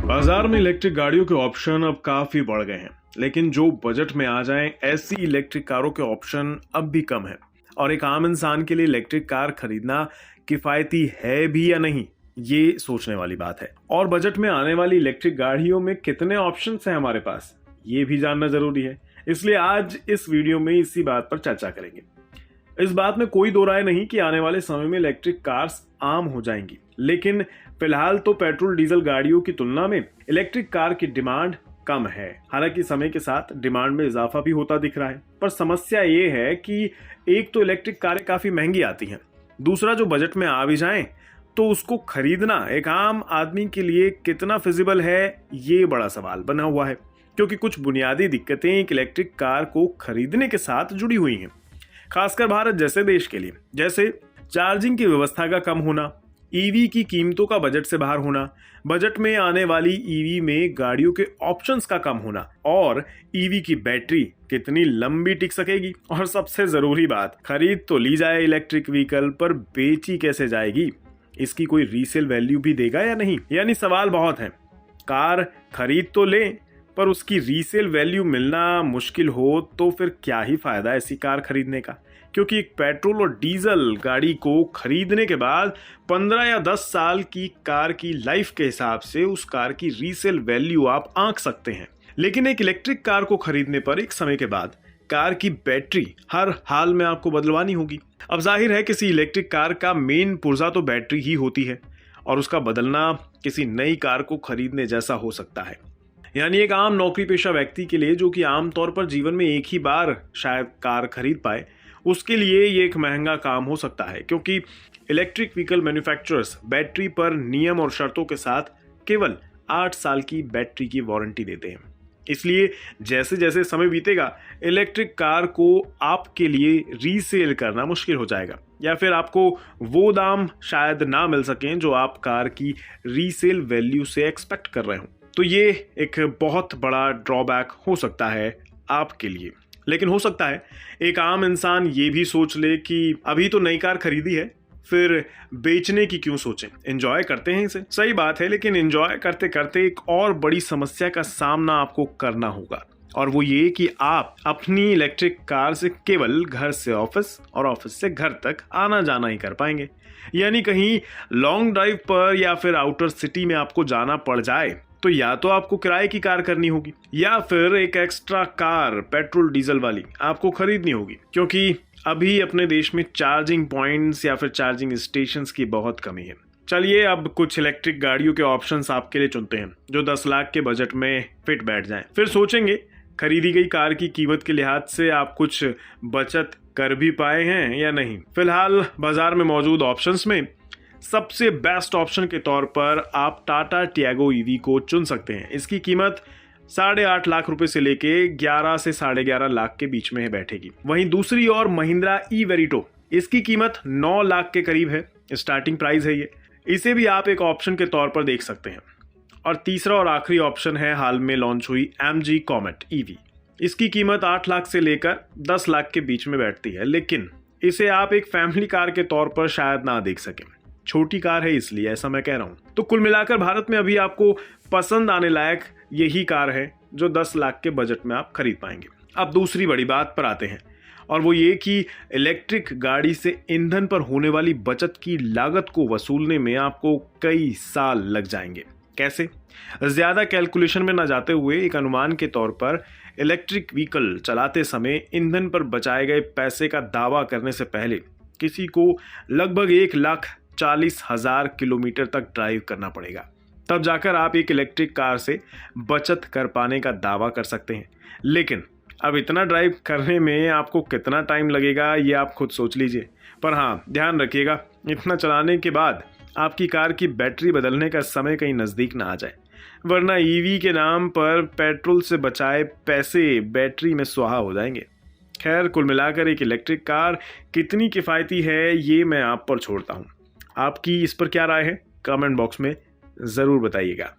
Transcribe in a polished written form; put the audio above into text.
बाजार में इलेक्ट्रिक गाड़ियों के ऑप्शन अब काफी बढ़ गए हैं, लेकिन जो बजट में आ जाएं ऐसी इलेक्ट्रिक कारों के ऑप्शन अब भी कम है। और एक आम इंसान के लिए इलेक्ट्रिक कार खरीदना किफायती है भी या नहीं, ये सोचने वाली बात है। और बजट में आने वाली इलेक्ट्रिक गाड़ियों में कितने ऑप्शंस हैं हमारे पास, ये भी जानना जरूरी है। इसलिए आज इस वीडियो में इसी बात पर चर्चा करेंगे। इस बात में कोई दो राय नहीं कि आने वाले समय में इलेक्ट्रिक कार्स आम हो जाएंगी, लेकिन फिलहाल तो पेट्रोल डीजल गाड़ियों की तुलना में इलेक्ट्रिक कार की डिमांड कम है। हालांकि समय के साथ डिमांड में इजाफा भी होता दिख रहा है, पर समस्या ये है कि एक तो इलेक्ट्रिक कारें काफी महंगी आती हैं, दूसरा जो बजट में आ भी जाएं तो उसको खरीदना एक आम आदमी के लिए कितना फिजिबल है, ये बड़ा सवाल बना हुआ है। क्योंकि कुछ बुनियादी दिक्कतें एक इलेक्ट्रिक कार को खरीदने के साथ जुड़ी हुई हैं, खासकर भारत जैसे देश के लिए, जैसे चार्जिंग की व्यवस्था का कम होना, ईवी की कीमतों का बजट से बाहर होना, बजट में आने वाली ईवी में गाड़ियों के ऑप्शंस का कम होना, और ईवी की बैटरी कितनी लंबी टिक सकेगी, और सबसे जरूरी बात, खरीद तो ली जाए इलेक्ट्रिक व्हीकल, पर बेची कैसे जाएगी, इसकी कोई रीसेल वैल्यू भी देगा या नहीं। यानी सवाल बहुत है। कार खरीद तो लें, पर उसकी रीसेल वैल्यू मिलना मुश्किल हो तो फिर क्या ही फायदा ऐसी कार खरीदने का। क्योंकि एक पेट्रोल और डीजल गाड़ी को खरीदने के बाद 15 या 10 साल की कार की लाइफ के हिसाब से उस कार की रीसेल वैल्यू आप आंक सकते हैं। लेकिन एक इलेक्ट्रिक कार को खरीदने पर एक समय के बाद कार की बैटरी हर हाल में आपको बदलवानी होगी। अब जाहिर है किसी इलेक्ट्रिक कार का मेन पुर्जा तो बैटरी ही होती है, और उसका बदलना किसी नई कार को खरीदने जैसा हो सकता है। यानी एक आम नौकरी पेशा व्यक्ति के लिए, जो कि आमतौर पर जीवन में एक ही बार शायद कार खरीद पाए, उसके लिए ये एक महंगा काम हो सकता है। क्योंकि इलेक्ट्रिक व्हीकल मैन्युफैक्चरर्स बैटरी पर नियम और शर्तों के साथ केवल 8 साल की बैटरी की वारंटी देते हैं। इसलिए जैसे जैसे समय बीतेगा, इलेक्ट्रिक कार को आपके लिए रीसेल करना मुश्किल हो जाएगा, या फिर आपको वो दाम शायद ना मिल सकें जो आप कार की रीसेल वैल्यू से एक्सपेक्ट कर रहे हो। तो ये एक बहुत बड़ा ड्रॉबैक हो सकता है आपके लिए। लेकिन हो सकता है एक आम इंसान ये भी सोच ले कि अभी तो नई कार खरीदी है, फिर बेचने की क्यों सोचें, एंजॉय करते हैं इसे। सही बात है, लेकिन एंजॉय करते करते एक और बड़ी समस्या का सामना आपको करना होगा, और वो ये कि आप अपनी इलेक्ट्रिक कार से केवल घर से ऑफिस और ऑफिस से घर तक आना जाना ही कर पाएंगे। यानी कहीं लॉन्ग ड्राइव पर या फिर आउटर सिटी में आपको जाना पड़ जाए तो या तो आपको किराए की कार करनी होगी, या फिर एक एक्स्ट्रा कार पेट्रोल डीजल वाली आपको खरीदनी होगी। क्योंकि अभी अपने देश में चार्जिंग पॉइंट्स या फिर चार्जिंग स्टेशंस की बहुत कमी है। चलिए अब कुछ इलेक्ट्रिक गाड़ियों के ऑप्शंस आपके लिए चुनते हैं जो 10 लाख के बजट में फिट बैठ जाएं। फिर सोचेंगे खरीदी गई कार की कीमत के लिहाज से आप कुछ बचत कर भी पाए हैं या नहीं। फिलहाल बाजार में मौजूद ऑप्शंस में सबसे बेस्ट ऑप्शन के तौर पर आप टाटा टियागो ईवी को चुन सकते हैं। इसकी कीमत 8.5 लाख रुपए से लेके 11 से 11.5 लाख के बीच में बैठेगी। वहीं दूसरी ओर महिंद्रा ई वेरिटो, इसकी कीमत 9 लाख के करीब है, स्टार्टिंग प्राइस है ये। इसे भी आप एक ऑप्शन के तौर पर देख सकते हैं। और तीसरा और आखिरी ऑप्शन है हाल में लॉन्च हुई MG कॉमेट ईवी। इसकी कीमत 8 लाख से लेकर 10 लाख के बीच में बैठती है, लेकिन इसे आप एक फैमिली कार के तौर पर शायद ना देख सकें। छोटी कार है इसलिए ऐसा मैं कह रहा हूं। तो कुल मिलाकर भारत में अभी आपको पसंद आने लायक यही कार है जो 10 लाख के बजट में आप खरीद पाएंगे। अब दूसरी बड़ी बात पर आते हैं, और वो ये कि इलेक्ट्रिक गाड़ी से ईंधन पर होने वाली बचत की लागत को वसूलने में आपको कई साल लग जाएंगे। कैसे? ज्यादा कैलकुलेशन में ना जाते हुए एक अनुमान के तौर पर इलेक्ट्रिक व्हीकल चलाते समय ईंधन पर बचाए गए पैसे का दावा करने से पहले किसी को लगभग 1,40,000 किलोमीटर तक ड्राइव करना पड़ेगा। तब जाकर आप एक इलेक्ट्रिक कार से बचत कर पाने का दावा कर सकते हैं। लेकिन अब इतना ड्राइव करने में आपको कितना टाइम लगेगा, ये आप खुद सोच लीजिए। पर हाँ, ध्यान रखिएगा, इतना चलाने के बाद आपकी कार की बैटरी बदलने का समय कहीं नज़दीक ना आ जाए, वरना ईवी के नाम पर पेट्रोल से बचाए पैसे बैटरी में सुहा हो जाएंगे। खैर, कुल मिलाकर एक इलेक्ट्रिक कार कितनी किफ़ायती है ये मैं आप पर छोड़ता हूँ। आपकी इस पर क्या राय है, कमेंट बॉक्स में ज़रूर बताइएगा।